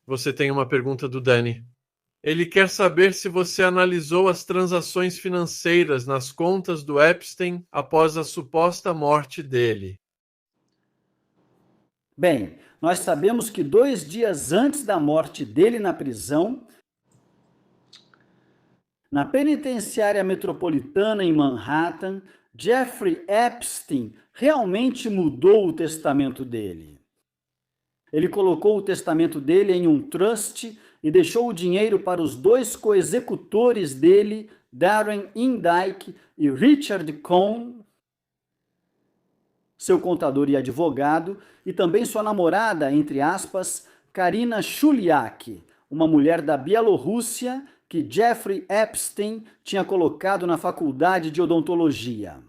Você tem uma pergunta do Danny. Ele quer saber se você analisou as transações financeiras nas contas do Epstein após a suposta morte dele. Bem, nós sabemos que 2 dias antes da morte dele na prisão, na penitenciária metropolitana em Manhattan, Jeffrey Epstein realmente mudou o testamento dele. Ele colocou o testamento dele em um trust e deixou o dinheiro para os 2 coexecutores dele, Darren Indyke e Richard Cohn, seu contador e advogado, e também sua namorada, entre aspas, Karina Chuliak, uma mulher da Bielorrússia que Jeffrey Epstein tinha colocado na faculdade de odontologia.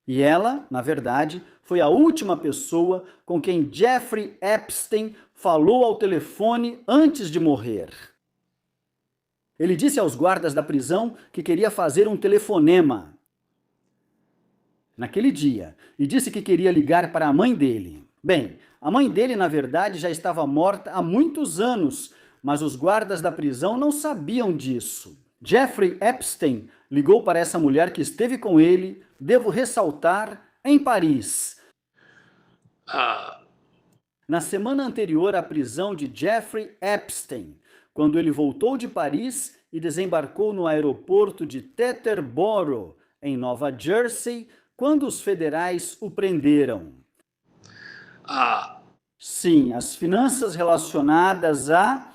E ela, na verdade, foi a última pessoa com quem Jeffrey Epstein falou ao telefone antes de morrer. Ele disse aos guardas da prisão que queria fazer um telefonema naquele dia e disse que queria ligar para a mãe dele. Bem, a mãe dele, na verdade, já estava morta há muitos anos, mas os guardas da prisão não sabiam disso. Jeffrey Epstein ligou para essa mulher que esteve com ele, devo ressaltar, em Paris. Na semana anterior à prisão de Jeffrey Epstein, quando ele voltou de Paris e desembarcou no aeroporto de Teterboro, em Nova Jersey, quando os federais o prenderam. Sim, as finanças relacionadas a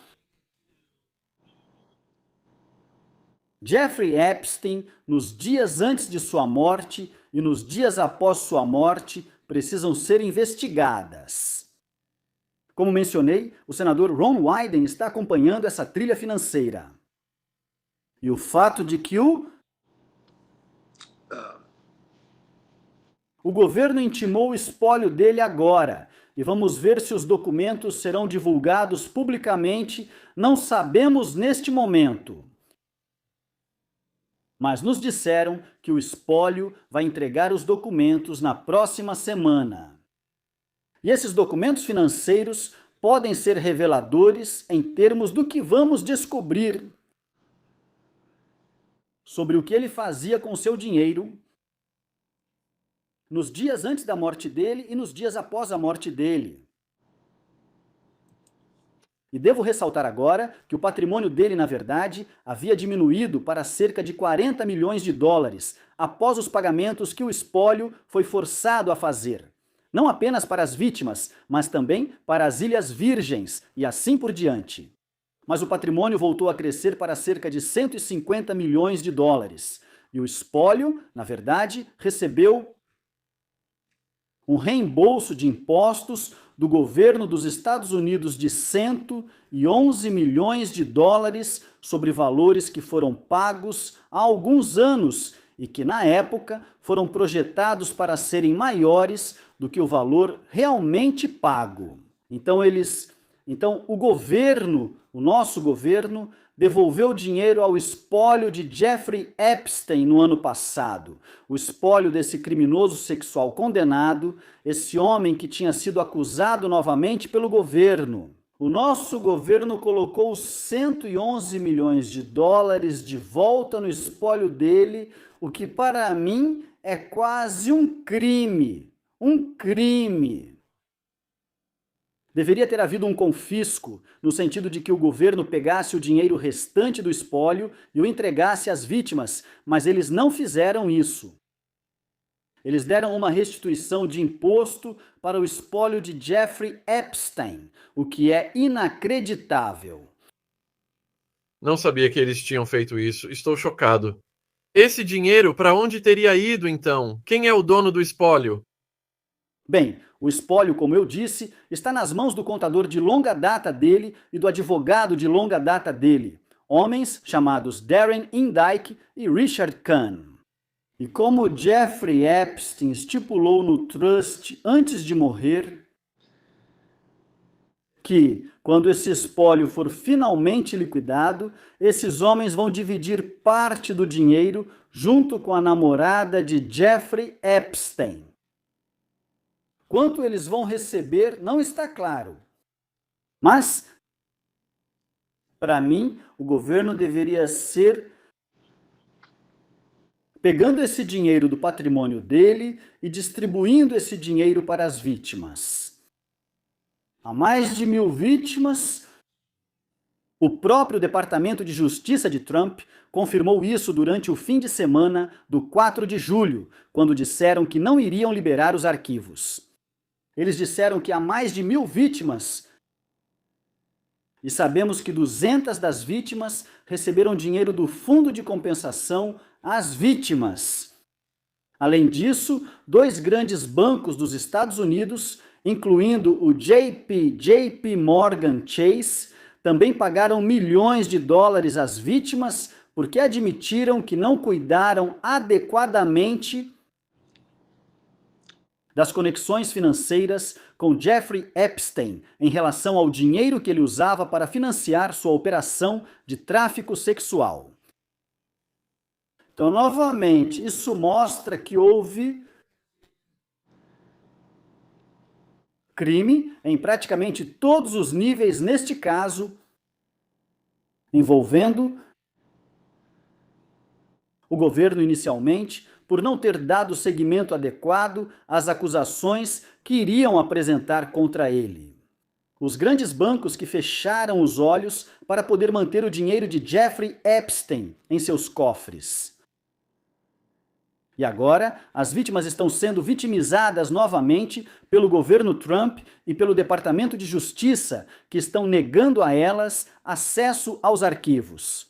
Jeffrey Epstein, nos dias antes de sua morte e nos dias após sua morte, precisam ser investigadas. Como mencionei, o senador Ron Wyden está acompanhando essa trilha financeira. E o fato de que o governo intimou o espólio dele agora, e vamos ver se os documentos serão divulgados publicamente, não sabemos neste momento. Mas nos disseram que o espólio vai entregar os documentos na próxima semana. E esses documentos financeiros podem ser reveladores em termos do que vamos descobrir sobre o que ele fazia com seu dinheiro nos dias antes da morte dele e nos dias após a morte dele. E devo ressaltar agora que o patrimônio dele, na verdade, havia diminuído para cerca de 40 milhões de dólares após os pagamentos que o espólio foi forçado a fazer. Não apenas para as vítimas, mas também para as Ilhas Virgens e assim por diante. Mas o patrimônio voltou a crescer para cerca de 150 milhões de dólares. E o espólio, na verdade, recebeu um reembolso de impostos do governo dos Estados Unidos de 111 milhões de dólares sobre valores que foram pagos há alguns anos e que, na época, foram projetados para serem maiores do que o valor realmente pago. Então, o governo, o nosso governo, devolveu dinheiro ao espólio de Jeffrey Epstein no ano passado. O espólio desse criminoso sexual condenado, esse homem que tinha sido acusado novamente pelo governo. O nosso governo colocou 111 milhões de dólares de volta no espólio dele, o que para mim é quase um crime. Um crime. Deveria ter havido um confisco, no sentido de que o governo pegasse o dinheiro restante do espólio e o entregasse às vítimas, mas eles não fizeram isso. Eles deram uma restituição de imposto para o espólio de Jeffrey Epstein, o que é inacreditável. Não sabia que eles tinham feito isso. Estou chocado. Esse dinheiro, para onde teria ido, então? Quem é o dono do espólio? Bem, o espólio, como eu disse, está nas mãos do contador de longa data dele e do advogado de longa data dele, homens chamados Darren Indyke e Richard Cohn. E como Jeffrey Epstein estipulou no trust antes de morrer, que, quando esse espólio for finalmente liquidado, esses homens vão dividir parte do dinheiro junto com a namorada de Jeffrey Epstein. Quanto eles vão receber não está claro. Mas Para mim, o governo deveria ser pegando esse dinheiro do patrimônio dele e distribuindo esse dinheiro para as vítimas. Há mais de 1.000 vítimas. O próprio Departamento de Justiça de Trump confirmou isso durante o fim de semana do 4 de julho, quando disseram que não iriam liberar os arquivos. Eles disseram que há mais de 1.000 vítimas e sabemos que 200 das vítimas receberam dinheiro do Fundo de Compensação às Vítimas. Além disso, 2 grandes bancos dos Estados Unidos, incluindo o JP Morgan Chase, também pagaram milhões de dólares às vítimas porque admitiram que não cuidaram adequadamente das conexões financeiras com Jeffrey Epstein em relação ao dinheiro que ele usava para financiar sua operação de tráfico sexual. Então, novamente, isso mostra que houve crime em praticamente todos os níveis, neste caso, envolvendo o governo inicialmente, por não ter dado seguimento adequado às acusações que iriam apresentar contra ele. Os grandes bancos que fecharam os olhos para poder manter o dinheiro de Jeffrey Epstein em seus cofres. E agora, as vítimas estão sendo vitimizadas novamente pelo governo Trump e pelo Departamento de Justiça, que estão negando a elas acesso aos arquivos.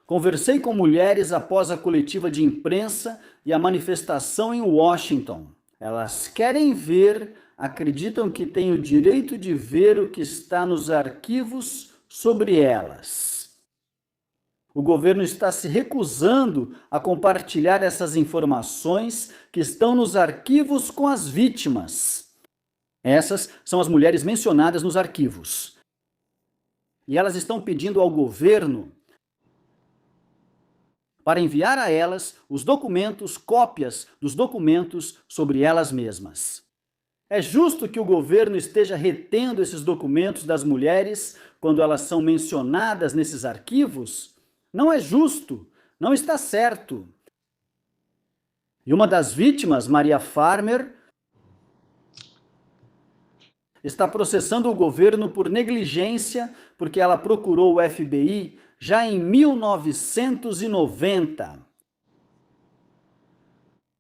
Conversei com mulheres após a coletiva de imprensa e a manifestação em Washington. Elas querem ver, acreditam que têm o direito de ver o que está nos arquivos sobre elas. O governo está se recusando a compartilhar essas informações que estão nos arquivos com as vítimas. Essas são as mulheres mencionadas nos arquivos. E elas estão pedindo ao governo para enviar a elas os documentos, cópias dos documentos sobre elas mesmas. É justo que o governo esteja retendo esses documentos das mulheres quando elas são mencionadas nesses arquivos? Não é justo, não está certo. E uma das vítimas, Maria Farmer, está processando o governo por negligência porque ela procurou o FBI já em 1990.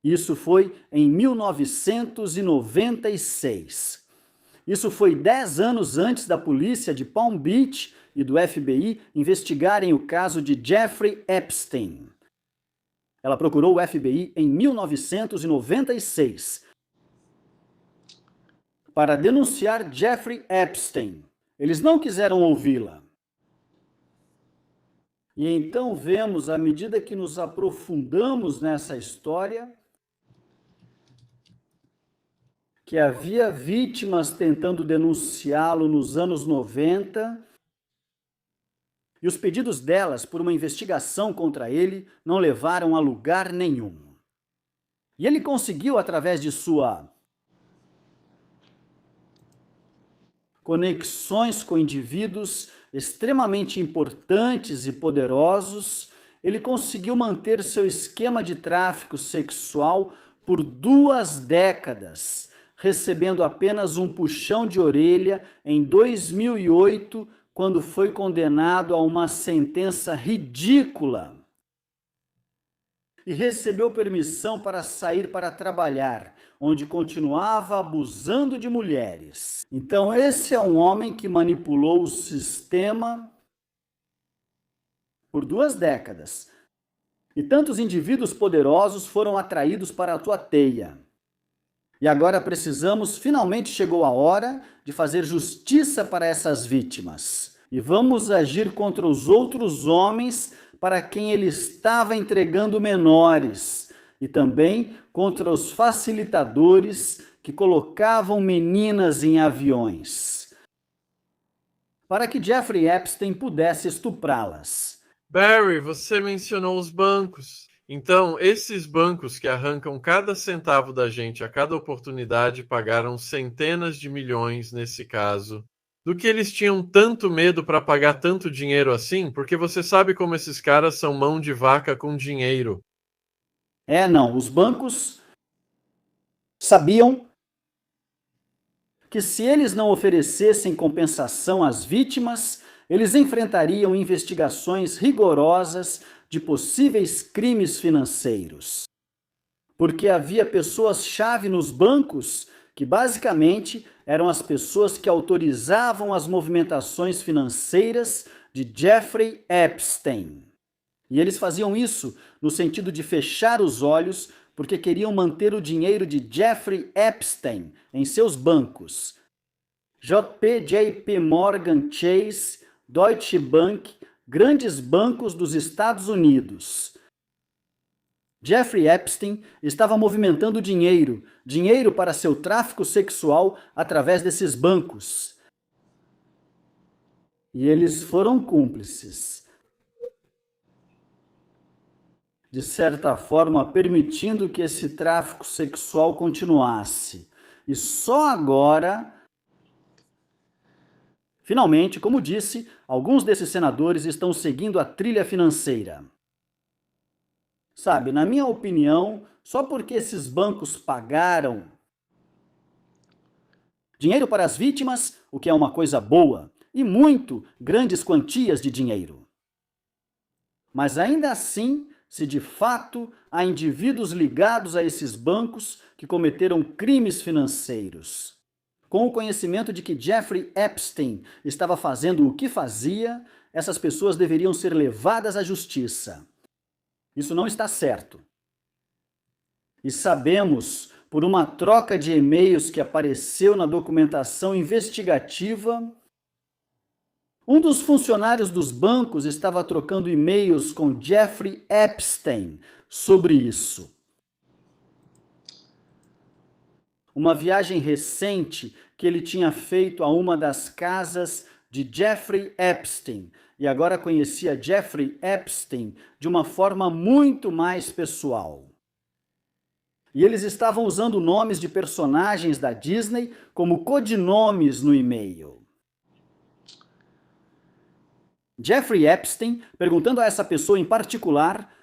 Isso foi em 1996. Isso foi 10 anos antes da polícia de Palm Beach e do FBI investigarem o caso de Jeffrey Epstein. Ela procurou o FBI em 1996 para denunciar Jeffrey Epstein. Eles não quiseram ouvi-la. E então vemos, à medida que nos aprofundamos nessa história, que havia vítimas tentando denunciá-lo nos anos 90, e os pedidos delas por uma investigação contra ele não levaram a lugar nenhum. E ele conseguiu, através de sua conexões com indivíduos extremamente importantes e poderosos, ele conseguiu manter seu esquema de tráfico sexual por 2 décadas, recebendo apenas um puxão de orelha em 2008, quando foi condenado a uma sentença ridícula. E recebeu permissão para sair para trabalhar, onde continuava abusando de mulheres. Então, esse é um homem que manipulou o sistema por 2 décadas. E tantos indivíduos poderosos foram atraídos para a tua teia. E agora finalmente chegou a hora de fazer justiça para essas vítimas. E vamos agir contra os outros homens para quem ele estava entregando menores. E também contra os facilitadores que colocavam meninas em aviões, para que Jeffrey Epstein pudesse estuprá-las. Barry, você mencionou os bancos. Então, esses bancos que arrancam cada centavo da gente a cada oportunidade pagaram centenas de milhões nesse caso. Do que eles tinham tanto medo para pagar tanto dinheiro assim? Porque você sabe como esses caras são mão de vaca com dinheiro. Não, os bancos sabiam que se eles não oferecessem compensação às vítimas, eles enfrentariam investigações rigorosas de possíveis crimes financeiros. Porque havia pessoas-chave nos bancos que basicamente eram as pessoas que autorizavam as movimentações financeiras de Jeffrey Epstein. E eles faziam isso no sentido de fechar os olhos porque queriam manter o dinheiro de Jeffrey Epstein em seus bancos. JP Morgan Chase, Deutsche Bank, grandes bancos dos Estados Unidos. Jeffrey Epstein estava movimentando dinheiro para seu tráfico sexual através desses bancos. E eles foram cúmplices. De certa forma, permitindo que esse tráfico sexual continuasse. E só agora, finalmente, como disse, alguns desses senadores estão seguindo a trilha financeira. Sabe, na minha opinião, só porque esses bancos pagaram dinheiro para as vítimas, o que é uma coisa boa, e muito grandes quantias de dinheiro. Mas ainda assim, se de fato há indivíduos ligados a esses bancos que cometeram crimes financeiros, com o conhecimento de que Jeffrey Epstein estava fazendo o que fazia, essas pessoas deveriam ser levadas à justiça. Isso não está certo. E sabemos, por uma troca de e-mails que apareceu na documentação investigativa, um dos funcionários dos bancos estava trocando e-mails com Jeffrey Epstein sobre isso. Uma viagem recente que ele tinha feito a uma das casas de Jeffrey Epstein e agora conhecia Jeffrey Epstein de uma forma muito mais pessoal. E eles estavam usando nomes de personagens da Disney como codinomes no e-mail. Jeffrey Epstein perguntando a essa pessoa em particular: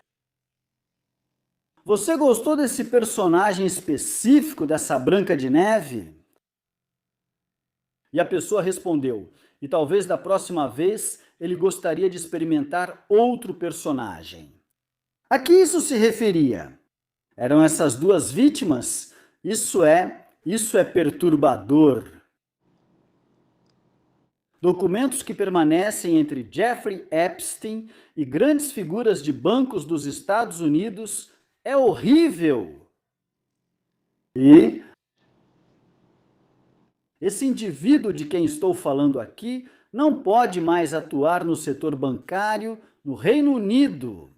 você gostou desse personagem específico, dessa Branca de Neve? E a pessoa respondeu: e talvez da próxima vez ele gostaria de experimentar outro personagem. A que isso se referia? Eram essas duas vítimas? Isso é perturbador. Documentos que permanecem entre Jeffrey Epstein e grandes figuras de bancos dos Estados Unidos é horrível. E esse indivíduo de quem estou falando aqui não pode mais atuar no setor bancário no Reino Unido.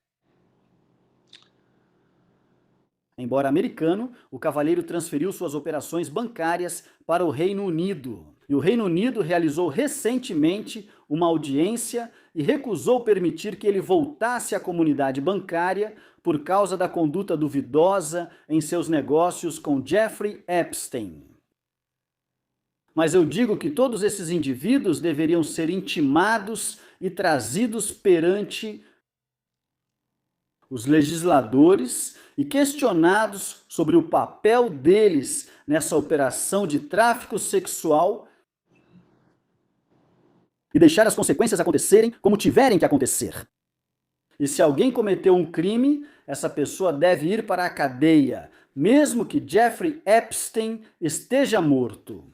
Embora americano, o cavalheiro transferiu suas operações bancárias para o Reino Unido. E o Reino Unido realizou recentemente uma audiência e recusou permitir que ele voltasse à comunidade bancária por causa da conduta duvidosa em seus negócios com Jeffrey Epstein. Mas eu digo que todos esses indivíduos deveriam ser intimados e trazidos perante os legisladores e questionados sobre o papel deles nessa operação de tráfico sexual e deixar as consequências acontecerem como tiverem que acontecer. E se alguém cometeu um crime, essa pessoa deve ir para a cadeia, mesmo que Jeffrey Epstein esteja morto.